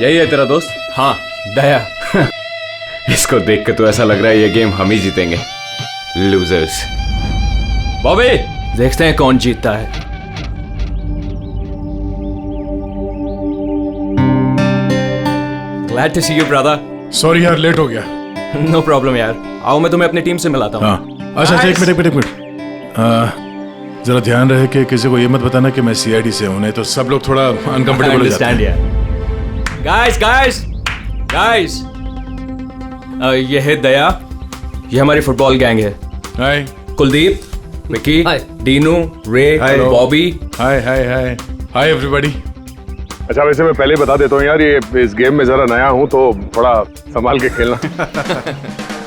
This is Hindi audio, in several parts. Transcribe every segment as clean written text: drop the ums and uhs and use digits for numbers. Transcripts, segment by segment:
यही है तेरा दोस्त? हाँ, दया। इसको देख के तो ऐसा लग रहा है ये गेम हम ही जीतेंगे। लूजर्स। बॉबी, देखते हैं कौन जीतता है। Glad to see you, brother. Sorry यार, लेट हो गया। No problem यार। आओ मैं तुम्हें अपनी टीम से मिलाता हूँ। हाँ, अच्छा एक मिनट। जरा ध्यान रहे कि किसी को ये मत बताना कि मैं सीआईडी से हूँ, नहीं तो सब लोग थोड़ा अनकंफर्टेबल हो जाते हैं। गाइस, ये है दया, ये हमारी फुटबॉल गैंग है। हाय कुलदीप, विकी, डीनू, रे, बॉबी। Hi everybody. अच्छा, वैसे मैं पहले बता देता हूँ यार, ये इस गेम में जरा नया हूँ तो थोड़ा संभाल के खेलना।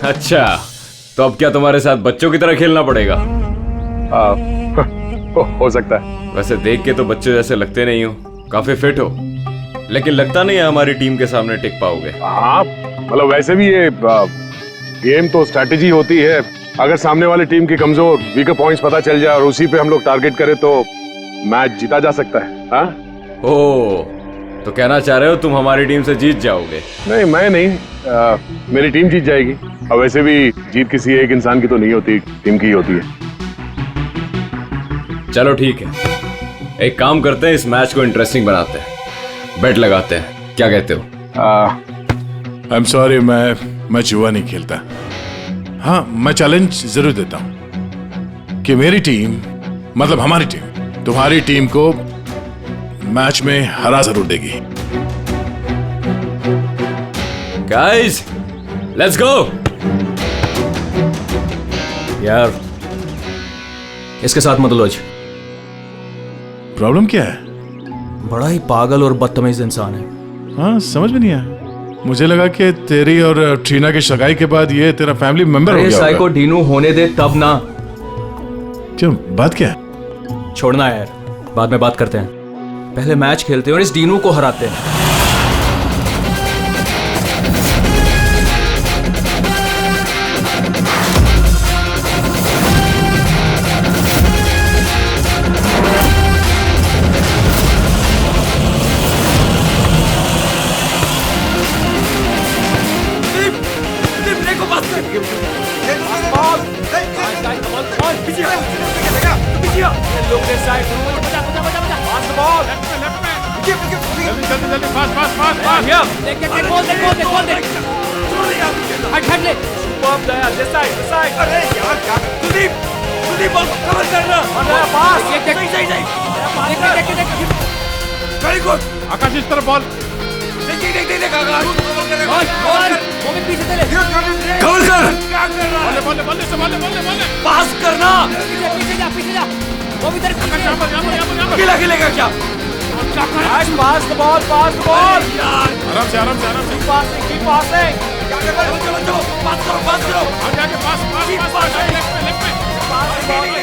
अच्छा, तो अब क्या तुम्हारे साथ बच्चों की तरह खेलना पड़ेगा? हो सकता है। वैसे देख के तो बच्चे जैसे लगते नहीं हो, काफी फिट हो, लेकिन लगता नहीं है हमारी टीम के सामने टिक पाओगे। हाँ, मतलब वैसे भी ये गेम तो स्ट्रेटेजी होती है। अगर सामने वाली टीम की कमजोर वीकर पॉइंट्स पता चल जाए और उसी पे हम लोग टारगेट करें तो मैच जीता जा सकता है। हाँ? ओह, तो कहना चाह रहे हो तुम हमारी टीम से जीत जाओगे? नहीं, मैं नहीं, मेरी टीम जीत जाएगी। और वैसे भी जीत किसी एक इंसान की तो नहीं होती, टीम की ही होती है। चलो ठीक है, एक काम करते हैं, इस मैच को इंटरेस्टिंग बनाते हैं, बेट लगाते हैं, क्या कहते हो? आई एम सॉरी, मैं जुआ नहीं खेलता। हाँ, मैं चैलेंज जरूर देता हूँ कि मेरी टीम, मतलब हमारी टीम, तुम्हारी टीम को मैच में हरा जरूर देगी। Guys, let's go. यार, इसके साथ मत उलझ। प्रॉब्लम क्या है? बड़ा ही पागल और बदतमीज इंसान है। हाँ, समझ में नहीं आया। मुझे लगा कि तेरी और ट्रीना की सगाई के बाद ये तेरा फैमिली मेंबर हो गया साइको डीनू होने दे तब ना। क्यों, बात क्या है? छोड़ना यार, बाद में बात करते हैं। पहले मैच खेलते हैं और इस डीनू को हराते हैं। आकाश, इस तरफ बॉल। पास करना। अकेला खेलेगा क्या? पास द बॉल। आराम से। पास करो। आगे पास।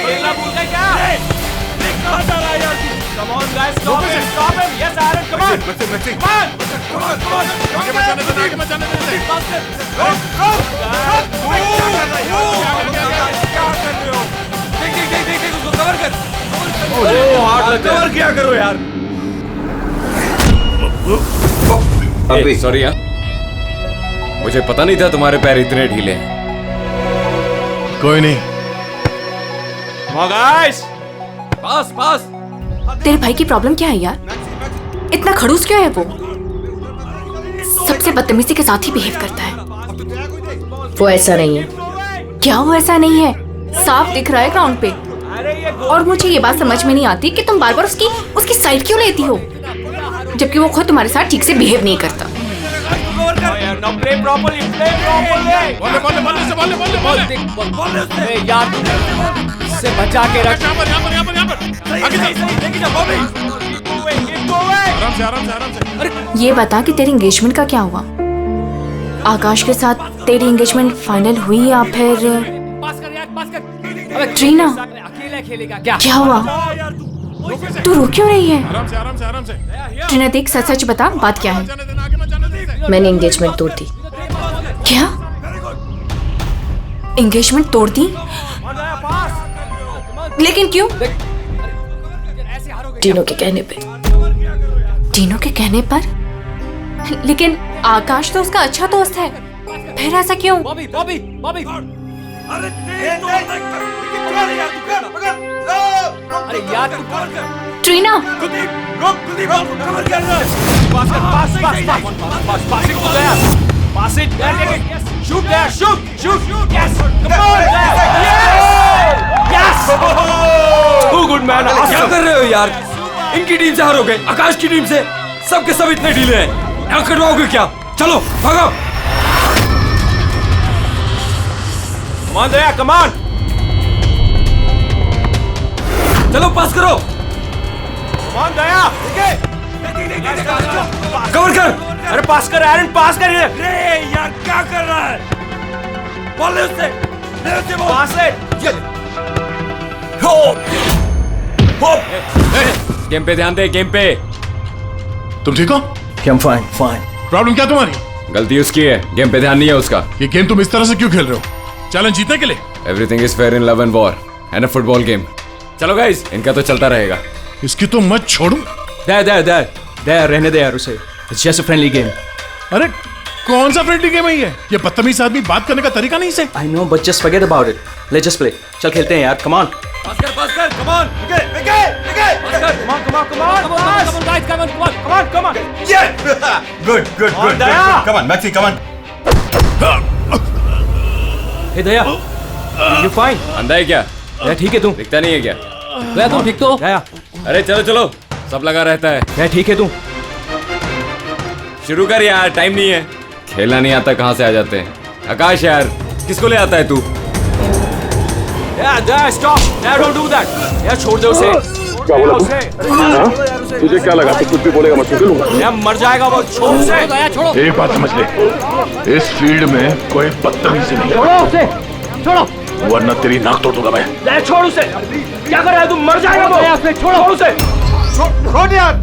खेलना भूल गए क्या? Come on guys, stop him. Yes, Aaron, come on. Come on. आगे मत जाने देना। क्या कर रहे हो? देख उसको कवर कर। कवर किया करो यार। सॉरी यार, मुझे पता नहीं था तुम्हारे पैर इतने ढीले हैं। कोई नहीं। गाइस, पास। तेरे भाई की प्रॉब्लम क्या है यार? इतना खड़ूस क्यों है वो? सबसे बदतमीजी के साथ ही बिहेव करता है। वो ऐसा नहीं है। क्या वो ऐसा नहीं है? साफ दिख रहा है ग्राउंड पे। और मुझे ये बात समझ में नहीं आती कि तुम बार-बार उसकी साइड क्यों लेती हो, जबकि वो खुद तुम्हारे साथ ठीक से बिहेव नहीं करता। से बचा के रख। आराम से। ये बता कि तेरी एंगेजमेंट का क्या हुआ? आकाश के साथ तेरी एंगेजमेंट फाइनल हुई या फिर ट्रीना? क्या हुआ? तू रो क्यों रही है? आराम से। ट्रीना देख, सच बता, बात क्या है? मैंने एंगेजमेंट तोड़ दी। क्या? एंगेजमेंट तोड़ दी? लेकिन क्यों? टीनू के कहने पे। टीनू के कहने पर? लेकिन आकाश तो उसका अच्छा दोस्त है, फिर ऐसा क्यों? बॉबी बॉबी बॉबी अरे तेज तोड़ दे लेकिन यार तू कर पकड़ अरे यार तू कवर कर ट्रीना कुलदीप रोक कुलदीप कवर कर पास पास इट गया pass it shoot there shoot yes come on yes too good man क्या कर रहे हो यार? इनकी टीम से हारोगे, आकाश की टीम से सबके सब इतने ढीले हैं, ना करवाओगे क्या? चलो भागो कमान दया कमान चलो पास करो कमान दया कवर कर अरे पास कर एरन पास कर रे यार क्या कर रहा है बोल ले उससे पास है हो गेम पे ध्यान दे गेम पे तुम ठीक हो? I'm fine, fine. प्रॉब्लम क्या तुम्हारी? गलती उसकी है, गेम पे ध्यान नहीं है उसका। ये गेम तुम इस तरह से क्यों खेल रहे हो? चैलेंज जीतने के लिए? Everything is fair in love and war and a football game. चलो गाइस, इनका तो चलता रहेगा। इसकी तो मत छोड़ू। दे रहने दे यार उसे। It's just a friendly game. अरे कौन सा फ्रेंडली गेम है ये? बदतमीज आदमी बात करने का तरीका नहीं से। I know, but just forget about it. Let's just play. चल खेलते हैं यार, come on. पास कर come on come on guys come on Yeah! Good. Come on, Maxi, come on. Hey Daya, you fine? अंधा है क्या? दया ठीक है तू? दिखता नहीं है क्या? दया तुम ठीक तो? दया, अरे चलो सब लगा रहता है। दया ठीक है तू? शुरू कर यार, टाइम नहीं है। खेलना नहीं आता कहाँ से आ जाते हैं। आकाश यार, किसको ले आता है तू? यार स्टॉप यार डोंट डू दैट यार छोड़ दे उसे क्या बोला तू? हाँ? तुझे क्या लगा तू कुछ भी बोलेगा मैं सुन लूंगा? यार मर जाएगा वो, छोड़ उसे छोड़ो एक बात समझ ले, इस फील्ड में कोई बदतमीजी नहीं। छोड़ो उसे छोड़ो वरना तेरी नाक तोड़ दूंगा मैं। यार छोड़ उसे, क्या कर रहा है तू? मर जाएगा वो, छोड़ उसे छोड़ यार।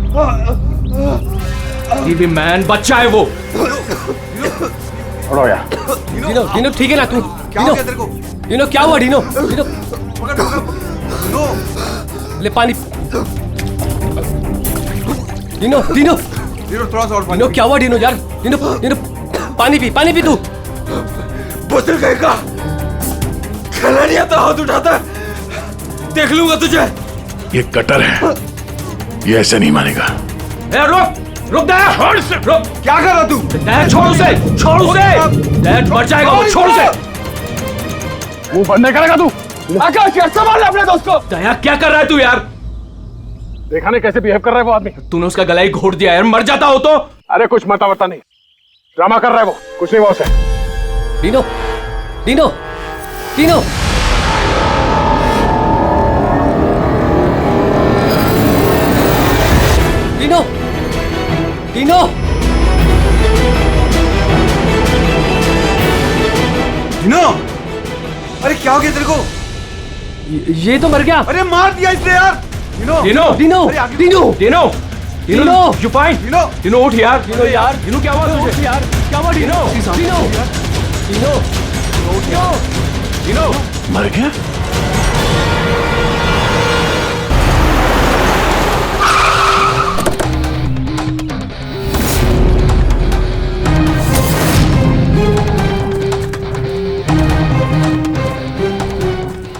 ये भी मैन बच्चा है वो। छोड़ो यार। डीनो ठीक है ना तू? क्या हो गया तेरे को? डीनो क्या हुआ? डीनो ले पानी। डीनो थोड़ा सा और पानी। डीनो क्या हुआ? डीनो यार, डीनो पानी पी तू। बोतल कहेगा खेलना नहीं आता, हाथ उठाता है, देख लूंगा तुझे। ये कटर है, ये ऐसे नहीं मानेगा। रुक दया, छोड़ उसे, रुक, क्या कर रहा तू? दया छोड़ उसे, दया मर जाएगा वो, छोड़ उसे। मुंह बंद नहीं करेगा तू? आकाश यार संभाल अपने दोस्त को। दया क्या कर रहा है तू यार? देखा नहीं कैसे बिहेव कर रहा है वो आदमी? तूने उसका गला ही घोट दिया यार, मर जाता हो तो। अरे कुछ मता नहीं, ड्रामा कर रहा है वो, कुछ नहीं हुआ उसे। डीनो अरे क्या हो गया तेरे को? ये तो मर गया। अरे मार दिया इसने यार। Dino you fine? डीनो उठ यार। डीनो क्या हुआ तुझे यार? क्या हुआ डीनो? मर गया?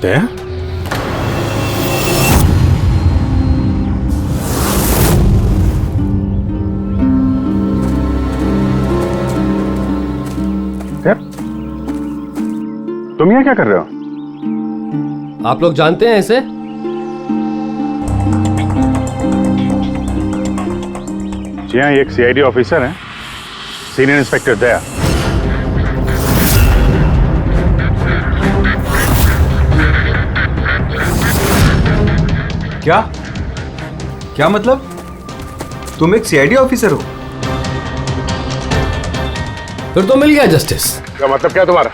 दया? तुम यहाँ क्या कर रहे हो? आप लोग जानते हैं इसे? जी हाँ, ये एक सीआईडी ऑफिसर है, सीनियर इंस्पेक्टर दया। क्या मतलब? तुम एक सीआईडी ऑफिसर हो? फिर तो मिल गया जस्टिस। क्या मतलब क्या तुम्हारा?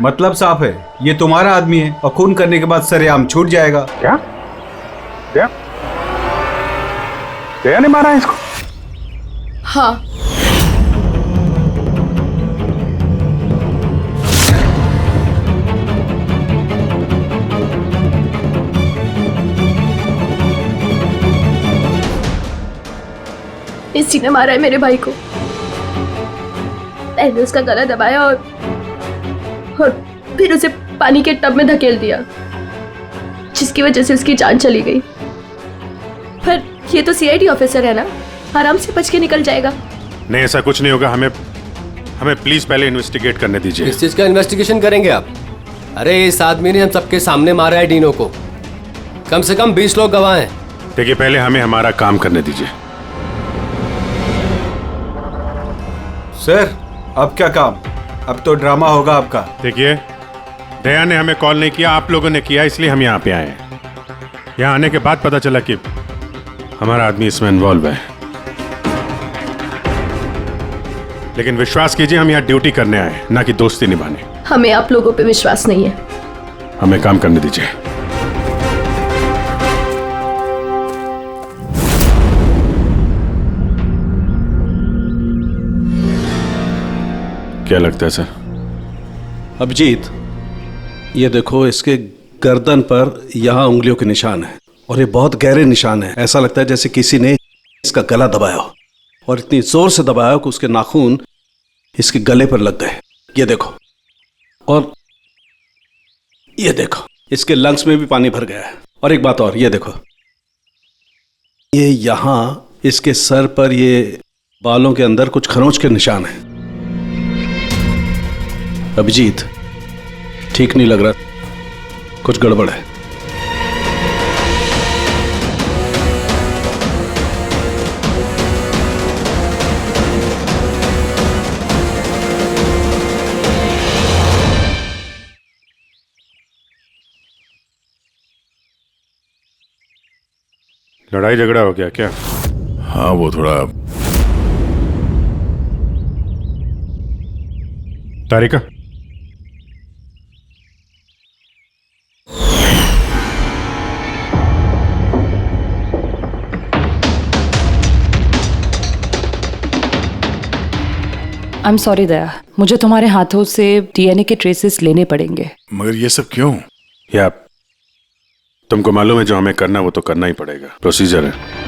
मतलब साफ है, ये तुम्हारा आदमी है और खून करने के बाद सरेआम छूट जाएगा। क्या? दया ने मारा है इसको? हाँ। इसी ने मारा है मेरे भाई को। मैंने उसका गला दबाया और फिर उसे पानी के टब में धकेल दिया, जिसकी वजह से उसकी जान चली गई। पर ये तो सीआईडी ऑफिसर है ना, आराम से बच के निकल जाएगा। नहीं, ऐसा कुछ नहीं होगा। हमें प्लीज पहले इन्वेस्टिगेट करने दीजिए। इस चीज का इन्वेस्टिगेशन करेंगे आप? अरे इस आदमी ने हम सबके सामने मारा है डीनो को। कम से कम 20 लोग गवाह हैं। देखिए, पहले हमें हमारा काम करने दीजिए। सर, अब क्या काम? अब तो ड्रामा होगा आपका। देखिए, दया ने हमें कॉल नहीं किया, आप लोगों ने किया, इसलिए हम यहाँ पे आए हैं। यहाँ आने के बाद पता चला कि हमारा आदमी इसमें इन्वॉल्व है। लेकिन विश्वास कीजिए, हम यहाँ ड्यूटी करने आए हैं, ना कि दोस्ती निभाने। हमें आप लोगों पे विश्वास नहीं है। हमें काम करने दीजिए। क्या लगता है सर? अभिजीत, ये देखो, इसके गर्दन पर यहाँ उंगलियों के निशान है और ये बहुत गहरे निशान है। ऐसा लगता है जैसे किसी ने इसका गला दबाया हो और इतनी जोर से दबाया हो कि उसके नाखून इसके गले पर लग गए। ये देखो, और ये देखो, इसके लंग्स में भी पानी भर गया है। और एक बात और, ये देखो, ये यहाँ इसके सर पर ये बालों के अंदर कुछ खरोंच के निशान हैं। अभिजीत, ठीक नहीं लग रहा, कुछ गड़बड़ है। लड़ाई झगड़ा हो गया क्या? हाँ, वो थोड़ा। तारिका, I'm sorry दया, मुझे तुम्हारे हाथों से डीएनए के ट्रेसेस लेने पड़ेंगे। मगर ये सब क्यों? या तुमको मालूम है जो हमें करना वो तो करना ही पड़ेगा, प्रोसीजर है।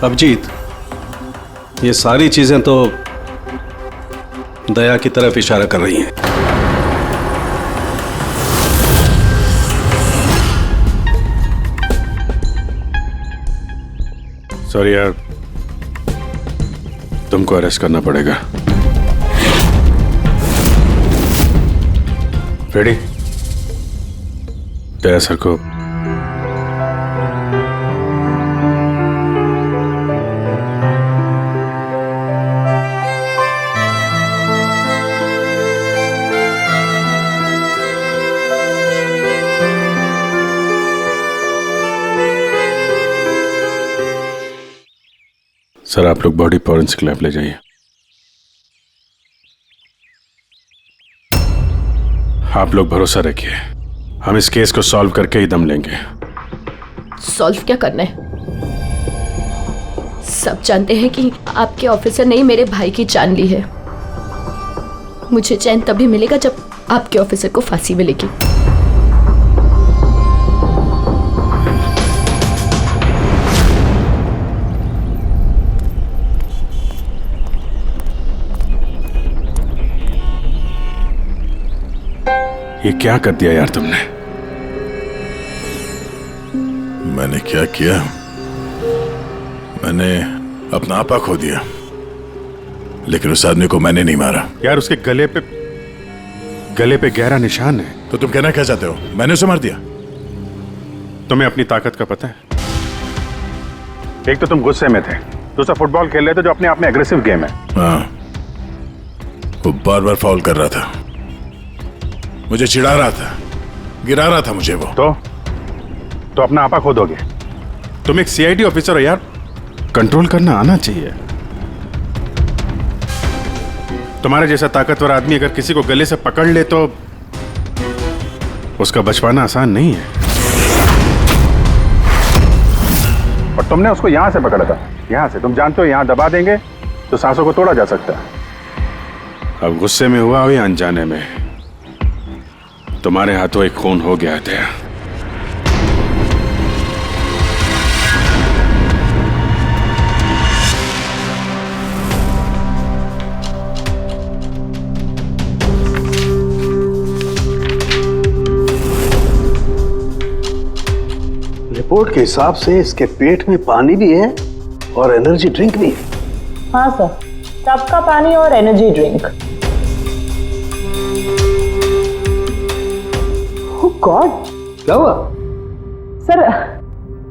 अभिजीत, ये सारी चीजें तो दया की तरफ इशारा कर रही हैं। सॉरी यार, तुमको अरेस्ट करना पड़ेगा। रेडी? दया सर को सर, आप लोग बॉडी फॉरेंसिक लैब ले जाइए। आप लोग भरोसा रखिए, हम इस केस को सॉल्व करके ही दम लेंगे। सॉल्व क्या करना है? सब जानते हैं कि आपके ऑफिसर ने ही मेरे भाई की जान ली है। मुझे चैन तभी मिलेगा जब आपके ऑफिसर को फांसी मिलेगी। ये क्या कर दिया यार तुमने? मैंने क्या किया? मैंने अपना आपा खो दिया, लेकिन उस आदमी को मैंने नहीं मारा। यार, उसके गले पे गहरा निशान है। तो तुम कहना क्या चाहते हो? मैंने उसे मार दिया? तुम्हें अपनी ताकत का पता है? एक तो तुम गुस्से में थे, दूसरा फुटबॉल खेल रहे थे जो अपने आप में एग्रेसिव गेम है। हाँ, वो बार बार फाउल कर रहा था, मुझे चिढ़ा रहा था, गिरा रहा था मुझे। वो तो अपना आपा खो दोगे? तुम एक सीआईडी ऑफिसर हो यार, कंट्रोल करना आना चाहिए। तुम्हारे जैसा ताकतवर आदमी अगर किसी को गले से पकड़ ले तो उसका बच पाना आसान नहीं है। और तुमने उसको यहाँ से पकड़ा था, यहाँ से। तुम जानते हो यहाँ दबा देंगे तो सांसों को तोड़ा जा सकता है। अब गुस्से में हुआ हो या अनजाने में, तुम्हारे हाथों एक खून हो गया था। रिपोर्ट के हिसाब से इसके पेट में पानी भी है और एनर्जी ड्रिंक भी है। हाँ सर, टब का पानी और एनर्जी ड्रिंक। ओह गॉड, क्या हुआ?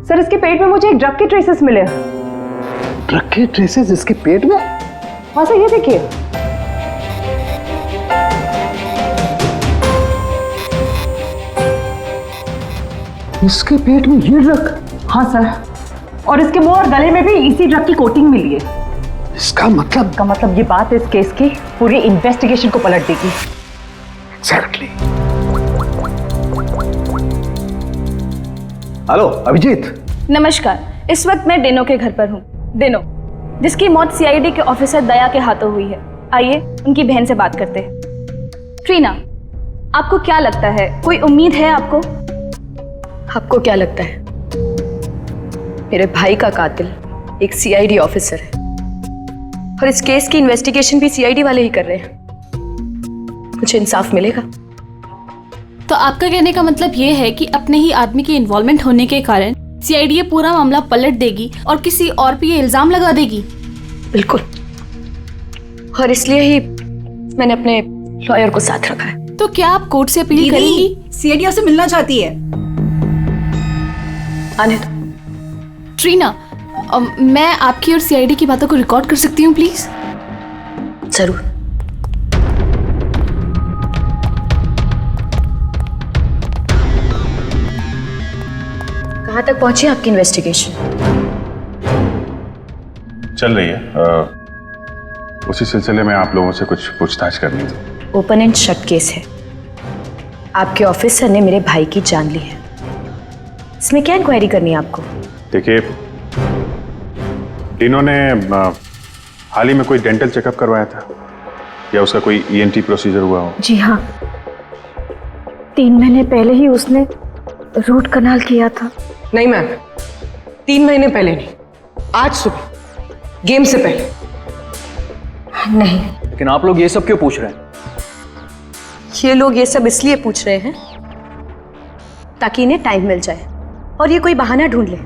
सर इसके पेट में मुझे एक ड्रग के ट्रेसेस मिले। ड्रग के ट्रेसेस इसके पेट में? हाँ सर, ये देखिए। इसके पेट में ये ड्रग? हाँ सर, और इसके मुंह और गले में भी इसी ड्रग की कोटिंग मिली है। इसका मतलब ये बात इस केस की पूरी इन्वेस्टिगेशन को पलट देगी। एग्जैक्टली। हेलो अभिजीत। नमस्कार, इस वक्त मैं डेनो के घर पर हूँ। डेनो, जिसकी मौत सीआईडी के ऑफिसर दया के हाथों हुई है। आइए उनकी बहन से बात करते हैं। ट्रीना, आपको क्या लगता है, कोई उम्मीद है आपको? आपको क्या लगता है? मेरे भाई का कातिल एक सीआईडी ऑफिसर है और इस केस की इन्वेस्टिगेशन भी सीआईडी वाले ही कर रहे हैं। मुझे इंसाफ मिलेगा। तो आपका कहने का मतलब ये है कि अपने ही आदमी के इन्वॉल्वमेंट होने के कारण सीआईडी ये पूरा मामला पलट देगी और किसी और पे ये इल्जाम लगा देगी? बिल्कुल, और इसलिए ही मैंने अपने लॉयर को साथ रखा है। तो क्या आप कोर्ट से अपील करेंगी? सीआईडी से मिलना चाहती है। आने दो। ट्रीना, मैं आपकी और सीआईडी की बातों को रिकॉर्ड कर सकती हूँ प्लीज? जरूर। कहाँ तक पहुंची आपकी इन्वेस्टिगेशन? चल रही है। उसी सिलसिले में आप लोगों से कुछ पूछताछ करनी थी। ओपन एंड शट केस है। आपके ऑफिसर ने मेरे भाई की जान ली है। इसमें क्या इंक्वायरी करनी है आपको? देखिए, डिनो ने हाल ही में कोई डेंटल चेकअप करवाया था या उसका कोई ईएनटी प्रोसीजर हुआ हो? जी हाँ, 3 महीने पहले ही उसने रूट कनाल किया था। नहीं मैम, 3 महीने पहले नहीं, आज सुबह, गेम से पहले। नहीं। लेकिन आप लोग ये सब क्यों पूछ रहे हैं? ये लोग ये सब इसलिए पूछ रहे हैं ताकि इन्हें टाइम मिल जाए और ये कोई बहाना ढूंढ ले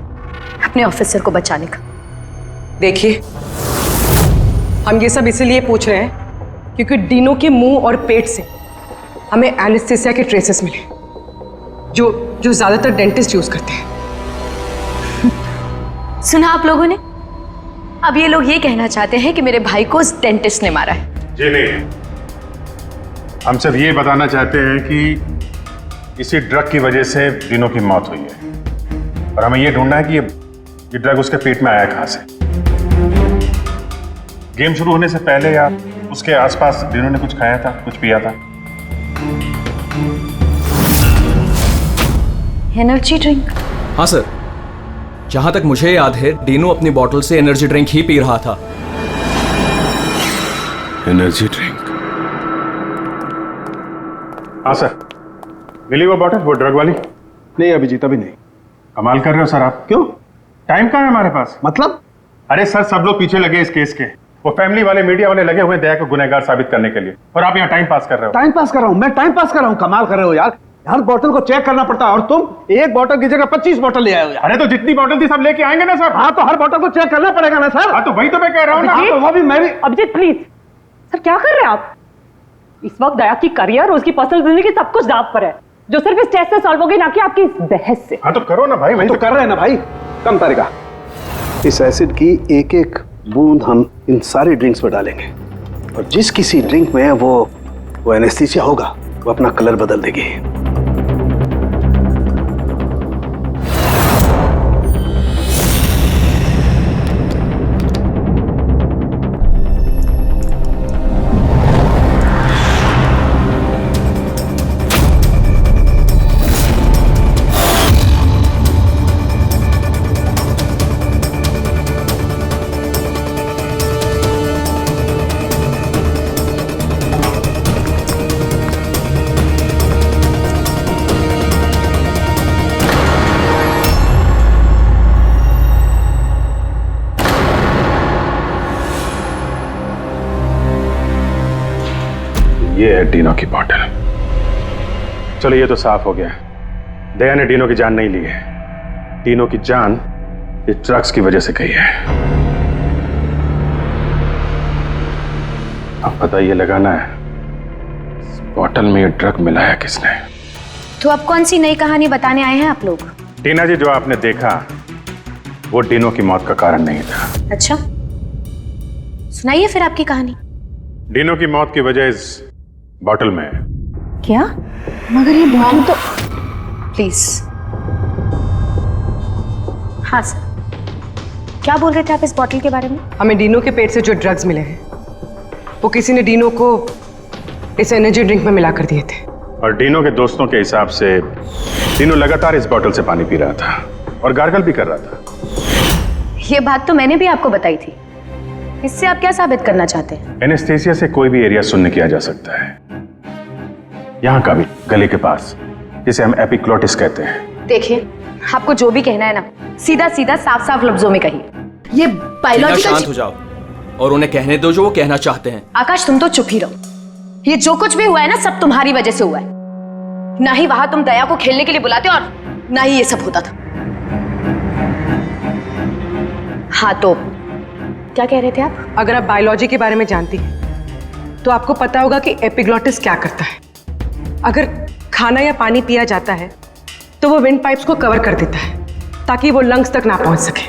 अपने ऑफिसर को बचाने का। देखिए, हम ये सब इसीलिए पूछ रहे हैं क्योंकि डिनो के मुंह और पेट से हमें एनेस्थीसिया के ट्रेसेस मिले जो ज्यादातर डेंटिस्ट यूज करते हैं। सुना आप लोगों ने? अब ये लोग ये कहना चाहते हैं कि मेरे भाई को उस डेंटिस्ट ने मारा है। जी नहीं, हम सिर्फ ये बताना चाहते हैं कि इसी ड्रग की वजह से डिनो की मौत हुई है और हमें ये ढूंढना है कि ये ड्रग उसके पेट में आया कहां से। गेम शुरू होने से पहले या उसके आसपास डिनो ने कुछ खाया था, कुछ पिया था? Energy drink? हाँ सर, जहां तक मुझे याद है डिनो अपनी बोतल से एनर्जी ड्रिंक ही पी रहा था। Energy drink? हाँ सर, मिली वो बॉटल, वो ड्रग वाली? नहीं अभिजीत, अभी नहीं। कमाल कर रहे हो सर आप। क्यों? टाइम कहाँ है हमारे पास? मतलब? अरे सर, सब लोग पीछे लगे इस केस के। वो फैमिली वाले, मीडिया वाले लगे हुए दया को गुनहगार साबित करने के लिए, और आप यहाँ टाइम पास कर रहे हो। टाइम पास कर रहा हूँ? मैं टाइम पास कर रहा हूँ? कमाल कर रहे हो यार। हर बोतल को चेक करना पड़ता है और तुम एक बोतल की जगह 25 बोतल ले आए हो यार। अरे तो जितनी बोतल थी सब लेके आएंगे ना सर। हाँ तो हर बोतल को चेक करना पड़ेगा ना सर। हाँ तो वही तो मैं कह रहा हूँ ना। हाँ, तो वो भी मैं भी। अभिजीत प्लीज, सर क्या कर रहे हैं आप? इस वक्त दया की करियर, उसकी पर्सनल जिंदगी सब कुछ दांव पर है, जो सिर्फ इस टेस्ट से सॉल्व होगी, ना कि आपकी इस बहस से। हाँ तो करो ना भाई, वही तो कर रहे हैं ना भाई। कम तरीका। इस एसिड की एक एक बूंद हम इन सारे ड्रिंक्स में डालेंगे और जिस किसी ड्रिंक में वो एनेस्थीसिया होगा वो अपना कलर बदल देगी। ये है डीनो की बॉटल। चलो ये तो साफ हो गया, दया ने डीनो की जान नहीं ली है। डीनो की जान इस ड्रग्स की वजह से गई है। अब पता ये लगाना है इस बॉटल में ये ड्रग मिलाया किसने। तो अब कौन सी नई कहानी बताने आए हैं आप लोग? टीना जी, जो आपने देखा वो डीनो की मौत का कारण नहीं था। अच्छा, सुनाइए फिर आपकी कहानी। डीनो की मौत की वजह इस बॉटल में है। क्या? मगर ये बॉटल तो प्लीज। हाँ सर, क्या बोल रहे थे आप इस बॉटल के बारे में? हमें डीनो के पेट से जो ड्रग्स मिले हैं वो किसी ने डीनो को इस एनर्जी ड्रिंक में मिला कर दिए थे। और डीनो के दोस्तों के हिसाब से डीनो लगातार इस बॉटल से पानी पी रहा था और गार्गल भी कर रहा था। ये बात तो मैंने भी आपको बताई थी। इससे आप क्या साबित करना चाहते हैं? एनेस्थेसिया से कोई भी एरिया सुन्न किया जा सकता है, यहाँ का भी, गले के पास, जिसे हम एपिग्लोटिस कहते हैं। देखिए, आपको जो भी कहना है ना, सीधा सीधा साफ साफ लफ्जों में कहिए। ये बायोलॉजिकल। शांत हो जाओ और उन्हें कहने दो जो वो कहना चाहते हैं। आकाश, तुम तो चुप ही रहो। ये जो कुछ भी हुआ है ना, सब तुम्हारी वजह से हुआ है। ना ही वहां तुम दया को खेलने के लिए बुलाते और ना ही ये सब होता था। हाँ, तो क्या कह रहे थे आप? अगर आप बायोलॉजी के बारे में जानती हैं तो आपको पता होगा कि एपिग्लोटिस क्या करता है। अगर खाना या पानी पिया जाता है तो वो विंड पाइप्स को कवर कर देता है ताकि वो लंग्स तक ना पहुंच सके।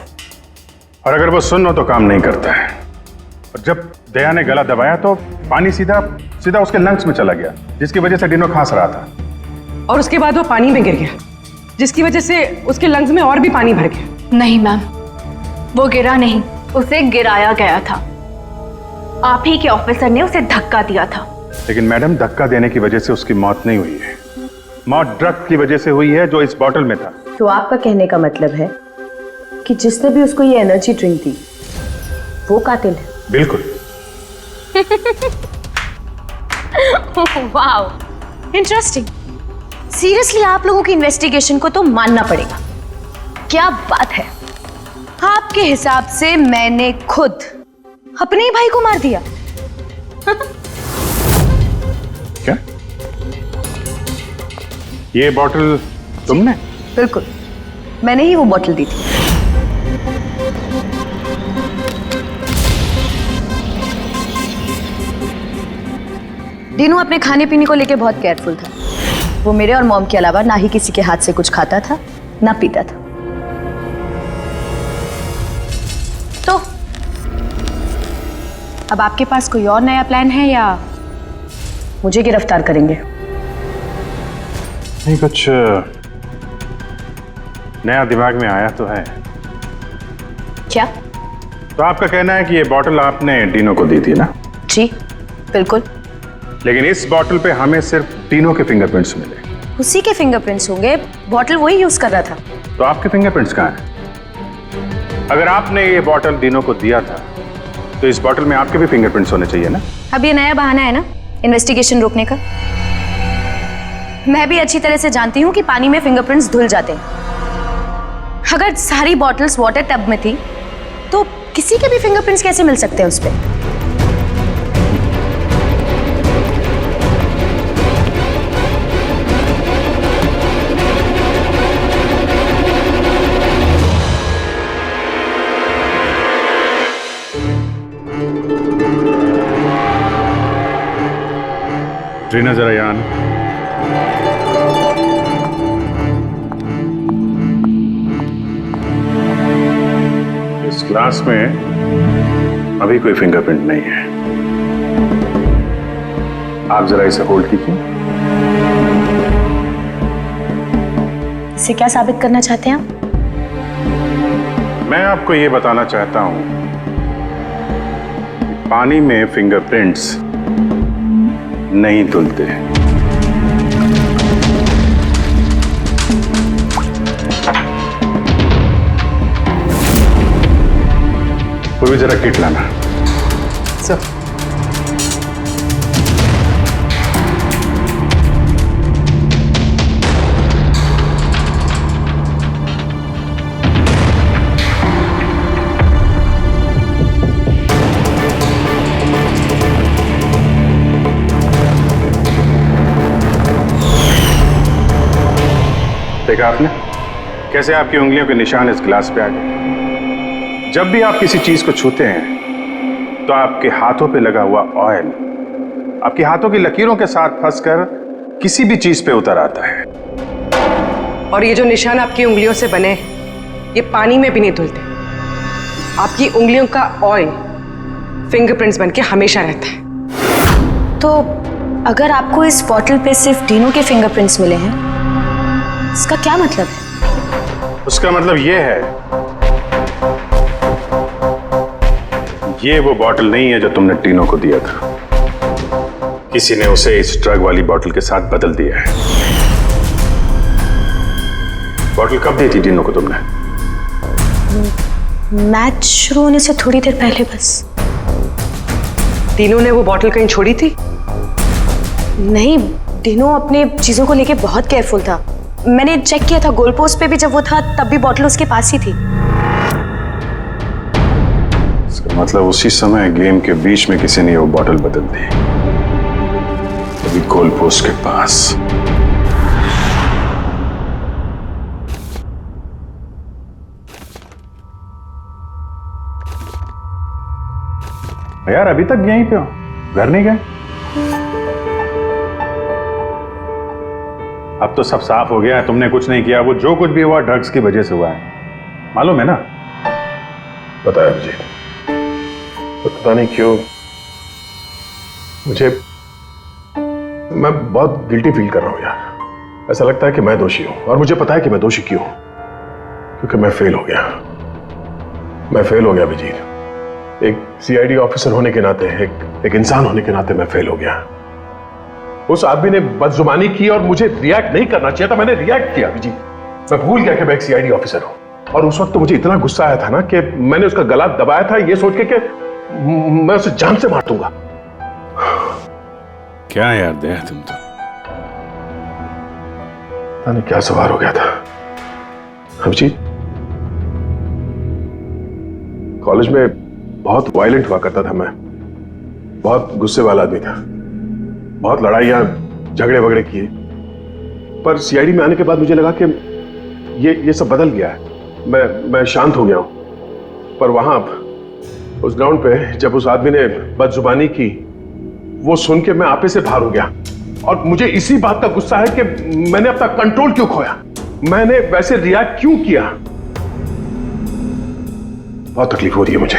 और अगर वो सुन्न हो तो काम नहीं करता है। और जब दया ने गला दबाया तो पानी सीधा सीधा उसके लंग्स में चला गया, जिसकी वजह से डीनो खांस रहा था। और उसके बाद वो पानी में गिर गया, जिसकी वजह से उसके लंग्स में और भी पानी भर गया। नहीं मैम, वो गिरा नहीं, उसे गिराया गया था। आप ही के ऑफिसर ने उसे धक्का दिया था। लेकिन मैडम, धक्का देने की वजह से उसकी मौत नहीं हुई है। मौत ड्रग की वजह से हुई है जो इस बॉटल में था। तो आपका कहने का मतलब है कि जिसने भी उसको ये एनर्जी ड्रिंक दी वो कातिल है? बिल्कुल। Wow, interesting. सीरियसली आप लोगों की इन्वेस्टिगेशन को तो मानना पड़ेगा। क्या बात है, आपके हिसाब से मैंने खुद अपने ही भाई को मार दिया। क्या? ये बॉटल तुमने? बिल्कुल, मैंने ही वो बॉटल दी थी। डीनू अपने खाने पीने को लेके बहुत केयरफुल था। वो मेरे और मॉम के अलावा ना ही किसी के हाथ से कुछ खाता था ना पीता था। तो अब आपके पास कोई और नया प्लान है या मुझे गिरफ्तार करेंगे? नहीं, कुछ नया दिमाग में आया तो है। क्या? तो आपका कहना है कि ये बॉटल आपने डीनो को दी थी ना? जी बिल्कुल। लेकिन इस बॉटल पे हमें सिर्फ डीनो के फिंगरप्रिंट्स मिले। उसी के फिंगरप्रिंट्स होंगे, बॉटल वही यूज कर रहा था। तो आपके फिंगरप्रिंट्स कहाँ हैं? अगर आपने ये बॉटल डीनो को दिया था तो इस बॉटल में आपके भी फिंगरप्रिंट्स होने चाहिए ना? अब ये नया बहाना है ना इन्वेस्टिगेशन रोकने का। मैं भी अच्छी तरह से जानती हूँ कि पानी में फिंगरप्रिंट्स धुल जाते हैं। अगर सारी बॉटल्स वाटर टब में थी तो किसी के भी फिंगरप्रिंट्स कैसे मिल सकते हैं उस पर? ट्रीना, जरा यहाँ आना। इस ग्लास में अभी कोई फिंगरप्रिंट नहीं है। आप जरा इसे होल्ड कीजिए। इससे क्या साबित करना चाहते हैं आप? मैं आपको ये बताना चाहता हूं कि पानी में फिंगरप्रिंट्स नहीं धुलते। कोई भी जरा किट लाना। सर, देखा आपने कैसे आपकी उंगलियों के निशान इस गिलास पे आ गए। जब भी आप किसी चीज को छूते हैं तो आपके हाथों पे लगा हुआ ऑयल आपके हाथों की लकीरों के साथ फंसकर किसी भी चीज पे उतर आता है। और ये जो निशान आपकी उंगलियों से बने ये पानी में भी नहीं धुलते। आपकी उंगलियों का ऑयल फिंगरप्रिंट्स बनके हमेशा रहता है। तो अगर आपको इस बॉटल पे सिर्फ डीनो के फिंगरप्रिंट्स मिले हैं, इसका क्या मतलब है? उसका मतलब ये है, ये वो बॉटल नहीं है जो तुमने टीनो को दिया था। किसी ने उसे इस ड्रग वाली बॉटल के साथ बदल दिया है। बॉटल कब दी थी टीनो को तुमने? मैच शुरू होने से थोड़ी देर पहले बस। टीनो ने वो बॉटल कहीं छोड़ी थी? नहीं, डीनो अपने चीजों को लेके बहुत केयरफुल था। मैंने चेक किया था, गोल पोस्ट पे भी जब वो था तब भी बॉटल उसके पास ही थी। इसका मतलब उसी समय गेम के बीच में किसी ने वो बॉटल बदल दी, अभी गोल पोस्ट के पास। यार अभी तक यहीं पे हो, घर नहीं गए? अब तो सब साफ हो गया है, तुमने कुछ नहीं किया। वो जो कुछ भी हुआ ड्रग्स की वजह से हुआ है, मालूम है ना? पता है मुझे, तो पता नहीं क्यों मैं बहुत गिल्टी फील कर रहा हूं यार। ऐसा लगता है कि मैं दोषी हूं, और मुझे पता है कि मैं दोषी क्यों, क्योंकि मैं फेल हो गया। मैं फेल हो गया अभिजीत। एक सीआईडी ऑफिसर होने के नाते, एक इंसान होने के नाते मैं फेल हो गया। उस आदमी ने बदजुबानी की और मुझे रिएक्ट नहीं करना चाहिए था, मैंने रिएक्ट किया अभिजीत। मैं भूल गया कि मैं एक सीआईडी ऑफिसर हूं, और उस वक्त तो मुझे इतना गुस्सा आया था ना कि मैंने उसका गला दबाया था ये सोच के कि मैं उसे जान से मार दूंगा। क्या यार दया, तुम तो पता नहीं क्या सवार हो गया था अभिजीत। कॉलेज में बहुत वायलेंट हुआ करता था मैं, बहुत गुस्से वाला आदमी था, बहुत लड़ाइयां झगड़े वगड़े किए। पर सीआईडी में आने के बाद मुझे लगा कि ये सब बदल गया है। मैं शांत हो गया हूं। पर वहां उस ग्राउंड पे जब उस आदमी ने बदजुबानी की, वो सुन के मैं आपे से बाहर हो गया। और मुझे इसी बात का गुस्सा है कि मैंने अपना कंट्रोल क्यों खोया, मैंने वैसे रिएक्ट क्यों किया। बहुत तकलीफ हो रही है मुझे।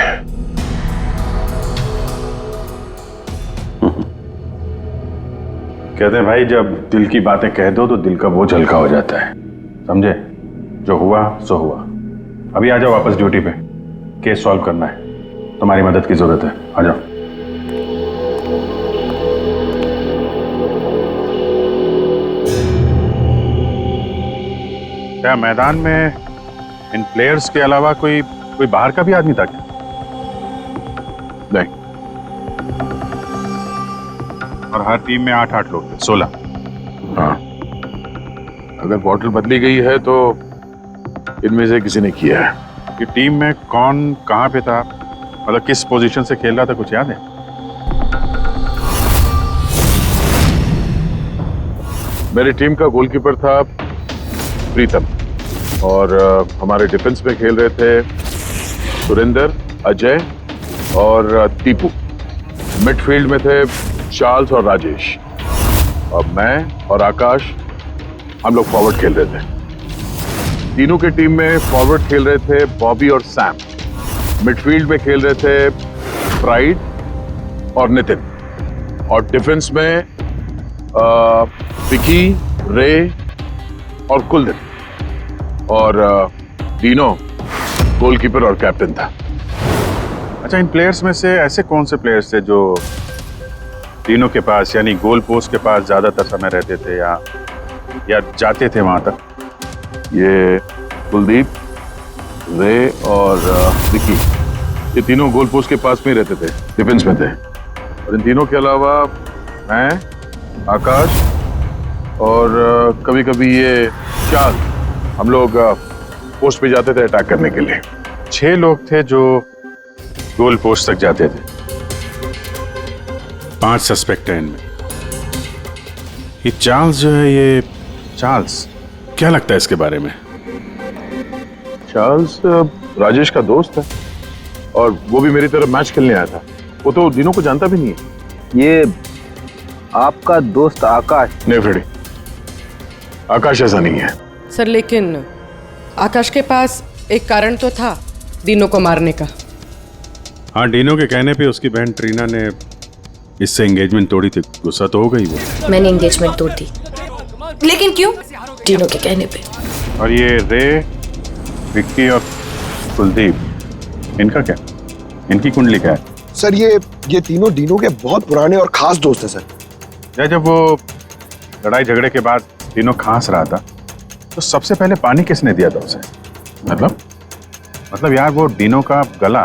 कहते हैं भाई, जब दिल की बातें कह दो तो दिल का बोझ हल्का हो जाता है, समझे? जो हुआ सो हुआ। अभी आ जाओ वापस ड्यूटी पे, केस सॉल्व करना है, तुम्हारी मदद की जरूरत है, आ जाओ। क्या मैदान में इन प्लेयर्स के अलावा कोई बाहर का भी आदमी था क्या? नहीं। और हर टीम में 8-8 लोग थे, 16। हाँ, अगर बॉटल बदली गई है तो इनमें से किसी ने किया है। कि टीम में कौन कहां पे था, मतलब किस पोजीशन से खेल रहा था, कुछ याद है? मेरी टीम का गोलकीपर था प्रीतम, और हमारे डिफेंस में खेल रहे थे सुरेंद्र, अजय और दीपू। मिडफील्ड में थे चार्ल्स और राजेश, और मैं और आकाश, हम लोग फॉरवर्ड खेल रहे थे। तीनों के टीम में फॉरवर्ड खेल रहे थे बॉबी और सैम, मिडफील्ड में खेल रहे थे प्राइड और नितिन, और डिफेंस में विकी, रे और कुलदीप, और डीनो गोलकीपर और कैप्टन था। अच्छा, इन प्लेयर्स में से ऐसे कौन से प्लेयर्स थे जो तीनों के पास, यानी गोल पोस्ट के पास ज्यादातर समय रहते थे या जाते थे वहां तक? ये कुलदीप, रे और विकी, ये तीनों गोल पोस्ट के पास में रहते थे, डिफेंस में थे। और इन तीनों के अलावा मैं, आकाश और कभी कभी ये चार, हम लोग पोस्ट पे जाते थे अटैक करने के लिए। 6 लोग थे जो गोल पोस्ट तक जाते थे। 5 सस्पेक्ट हैं इनमें। ये चार्ल्स जो है, ये चार्ल्स क्या लगता है इसके बारे में? चार्ल्स राजेश का दोस्त है और वो भी मेरी तरफ मैच खेलने आया था। वो तो डिनो को जानता भी नहीं है। ये आपका दोस्त आकाश? नहीं फ्रेडी, आकाश ऐसा नहीं है। सर लेकिन आकाश के पास एक कारण तो था डिनो को मारने का। हाँ, डिनो के कहने पे उसकी बहन ट्रीना ने इससे एंगेजमेंट तोड़ी थी। गुस्सा तो हो गई वो। मैंने एंगेजमेंट तोड़ दी, लेकिन क्यों? डिनो के कहने पे। और ये रे, विक्की और कुलदीप, इनका क्या? इनकी कुंडली क्या है? सर ये तीनों डिनो के बहुत पुराने और खास दोस्त हैं सर। जब वो लड़ाई झगड़े के बाद डिनो खांस रहा था तो सबसे पहले पानी किसने दिया था उसे? मतलब यार, वो डिनो का गला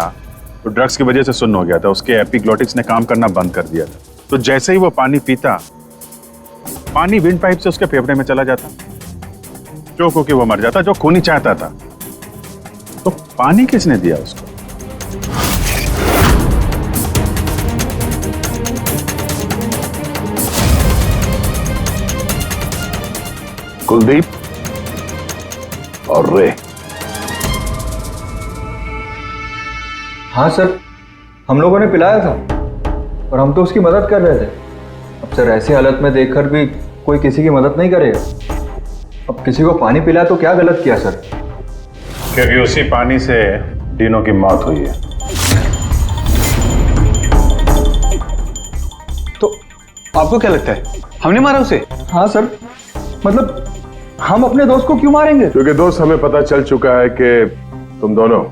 तो ड्रग्स की वजह से सुन्न हो गया था। उसके एपिग्लोटिक्स ने काम करना बंद कर दिया था। तो जैसे ही वो पानी पीता, पानी विंड पाइप से उसके फेफड़े में चला जाता, चोक होके वो मर जाता, जो खून ही चाहता था। तो पानी किसने दिया उसको? कुलदीप और रे। हाँ सर, हम लोगों ने पिलाया था और हम तो उसकी मदद कर रहे थे। अब सर ऐसी हालत में देखकर भी कोई किसी की मदद नहीं करेगा। अब किसी को पानी पिलाया तो क्या गलत किया सर? क्योंकि उसी पानी से डिनो की मौत हुई है। तो आपको क्या लगता है हमने मारा उसे? हाँ सर, मतलब हम अपने दोस्त को क्यों मारेंगे? क्योंकि दोस्त, हमें पता चल चुका है कि तुम दोनों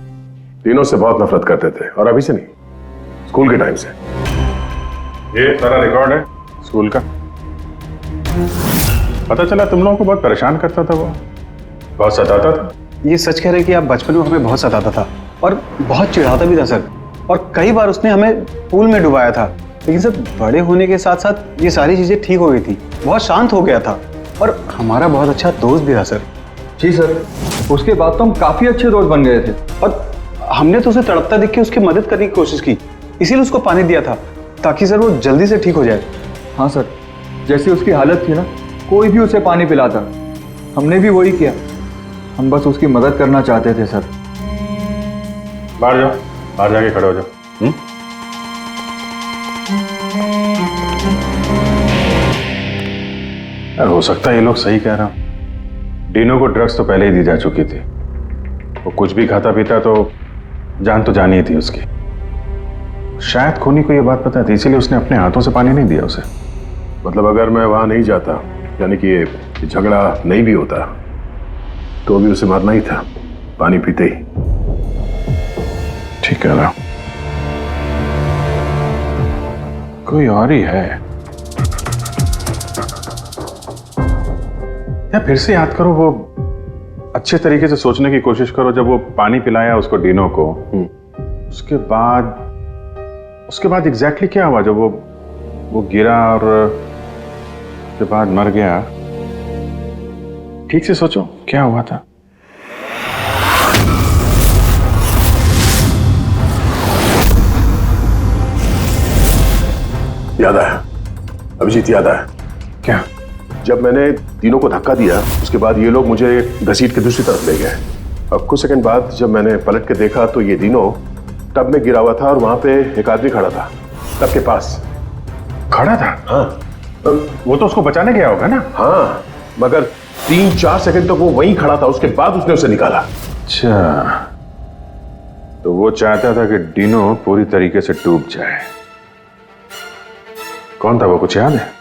डिनो से बहुत नफरत करते थे, और अभी से नहीं, स्कूल के टाइम से। ये सारा रिकॉर्ड है स्कूल का। पता चला तुम लोगों को बहुत परेशान करता था वो, बहुत सताता था। ये सच कह रहे कि आप बचपन में हमें बहुत सताता था और बहुत चिढ़ाता भी था सर, और कई बार उसने हमें पूल में डुबाया था। लेकिन सर बड़े होने के साथ साथ ये सारी चीजें ठीक हो गई थी, बहुत शांत हो गया था और हमारा बहुत अच्छा दोस्त भी था सर। जी सर, उसके बाद तो हम काफी अच्छे दोस्त बन गए थे और हमने तो उसे तड़पता देख के उसकी मदद करने की कोशिश की, इसीलिए उसको पानी दिया था ताकि सर वो जल्दी से ठीक हो जाए। हाँ सर, जैसी उसकी हालत थी ना, कोई भी उसे पानी पिलाता, हमने भी वही किया। हम बस उसकी मदद करना चाहते थे सर। बाहर जाओ, बाहर जाके खड़े हो जाओ। यार, हो सकता है ये लोग सही कह रहा हूं। डिनो को ड्रग्स तो पहले ही दी जा चुकी थी। वो कुछ भी खाता पीता तो जानी ही थी उसकी। शायद खूनी को ये बात पता थी, इसीलिए उसने अपने हाथों से पानी नहीं दिया उसे। मतलब अगर मैं वहां नहीं जाता, यानी कि ये झगड़ा नहीं भी होता, तो भी उसे मारना ही था पानी पीते ही। ठीक कह रहा, कोई और ही है। या फिर से याद करो, वो अच्छे तरीके से सोचने की कोशिश करो। जब वो पानी पिलाया उसको डिनो को, उसके बाद एग्जैक्टली क्या हुआ? जब वो गिरा और उसके बाद मर गया, ठीक से सोचो क्या हुआ था? याद आया अभिजीत, याद आया। क्या? जब मैंने तीनों को धक्का दिया, उसके बाद ये लोग मुझे घसीट के दूसरी तरफ ले गए। अब कुछ सेकंड बाद जब मैंने पलट के देखा तो ये तीनों टब में गिरा हुआ था और वहां पे एक आदमी खड़ा था टब के पास। खड़ा था? हाँ। वो तो उसको बचाने गया होगा ना? हाँ, मगर 3-4 सेकंड तक वो वहीं खड़ा था, उसके बाद उसने उसे निकाला। अच्छा, तो वो चाहता था कि डिनो पूरी तरीके से डूब जाए। कौन था वो, कुछ याद है?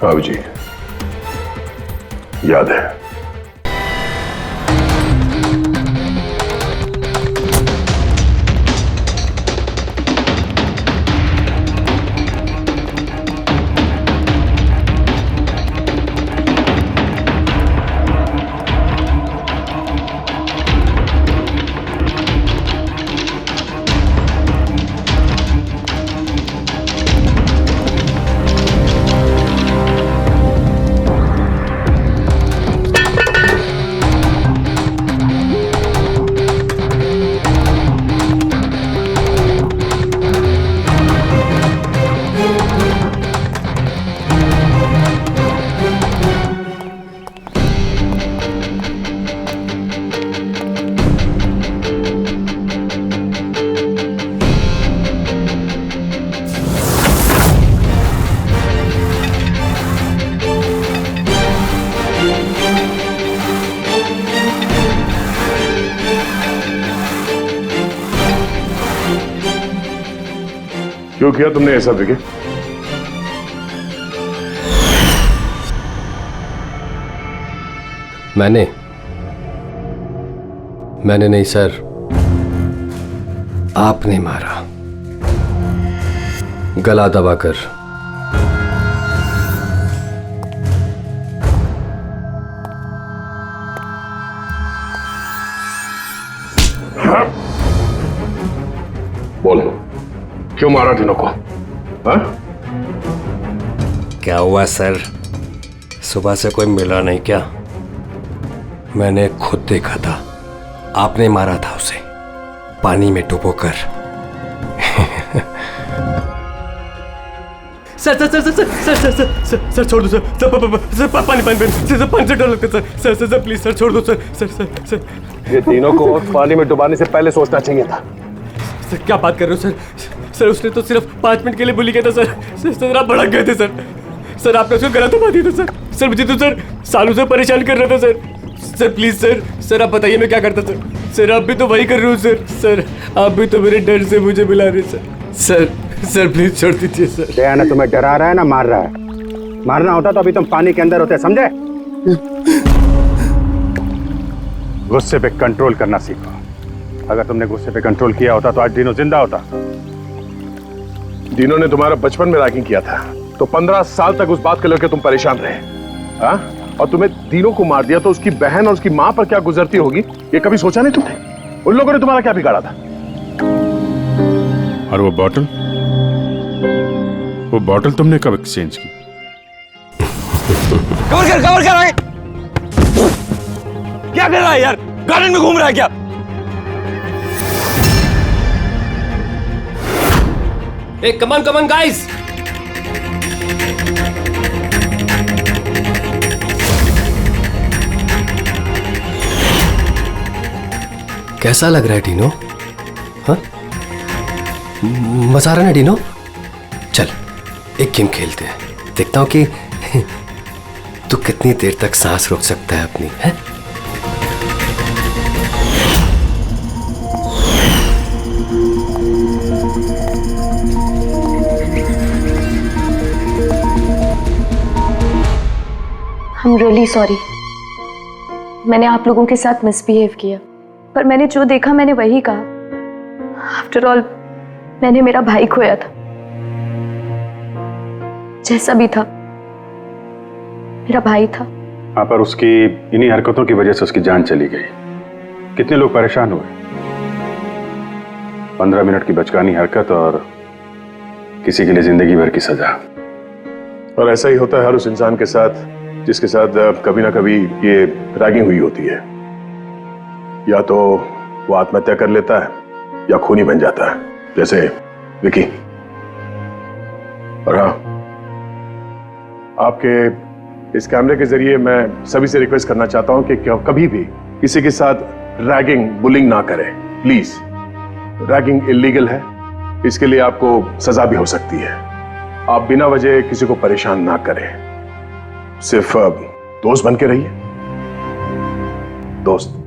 हाँ जी, याद है। क्यों किया तुमने ऐसा विकी? मैंने नहीं सर, आपने मारा, गला दबाकर। बोल, क्यों मारा डिनो को? हाँ? क्या हुआ सर, सुबह से कोई मिला नहीं क्या? मैंने खुद देखा था, आपने मारा था उसे पानी में डुबोकर। Sir sir sir sir sir sir sir sir sir छोड़ दो सर, सर पानी पानी पानी से डर लगता है sir, sir sir please sir छोड़ दो सर, सर सर सर। ये तीनों को पानी में डुबाने से पहले सोचना चाहिए था। सर क्या बात कर रहे हो सर? सर उसने तो सिर्फ 5 मिनट के लिए बोली किया था सर, सर आप भड़क गए थे सर। सर आपने उसको गला दबा दिया था सर। सर मुझे तो सर सालों से परेशान कर रहा था sir. Sir please sir, sir आप बताइए मैं क्या करता सर? सर आप भी तो वही कर रहे हो सर। सर आप भी तो मेरे डर से मुझे मिला रहे सर। सर सर प्लीज छोड़ दीजिए सर। दया ना तुम्हें डरा रहा है ना मार रहा है। मारना होता तो अभी तुम पानी के अंदर होते, समझे? गुस्से पे कंट्रोल करना सीखो। अगर तुमने गुस्से पे कंट्रोल किया होता तो आज डिनो जिंदा होता। डिनो ने तुम्हारा बचपन में रैगिंग किया था, तो 15 साल तक उस बात को लेकर तुम परेशान रहे। हाँ? और तुम्हें डिनो को मार दिया तो उसकी बहन और उसकी मां पर क्या गुजरती होगी, ये कभी सोचा नहीं तुमने? उन लोगों ने तुम्हारा क्या बिगाड़ा था? और वो बॉटल तुमने कब एक्सचेंज की? कवर कर आगे। क्या कर रहा है यार? गार्डन में घूम रहा है क्या? Hey, come on guys! कैसा लग रहा है डिनो? हाँ? मजा आ रहा है ना डिनो? चल एक गेम खेलते हैं, देखता हूं कि तू कितनी देर तक सांस रोक सकता है अपनी, है? I'm really sorry. मैंने आप लोगों के साथ मिसबिहेव किया, पर मैंने जो देखा मैंने वही कहा। आफ्टर ऑल मैंने मेरा भाई खोया था। जैसा भी था मेरा भाई था। हाँ, पर उसकी इन्हीं हरकतों की वजह से उसकी जान चली गई। कितने लोग परेशान हुए। 15 मिनट की बचकानी हरकत और किसी के लिए जिंदगी भर की सजा। और ऐसा ही होता है हर उस इंसान के साथ जिसके साथ कभी ना कभी ये रैगिंग हुई होती है। या तो वो आत्महत्या कर लेता है या खूनी बन जाता है, जैसे विकी। और हाँ, आपके इस कैमरे के जरिए मैं सभी से रिक्वेस्ट करना चाहता हूं कि कभी भी किसी के साथ रैगिंग, बुलिंग ना करें, प्लीज। रैगिंग इलीगल है, इसके लिए आपको सजा भी हो सकती है। आप बिना वजह किसी को परेशान ना करें, सिर्फ दोस्त बन के रहिए। दोस्त।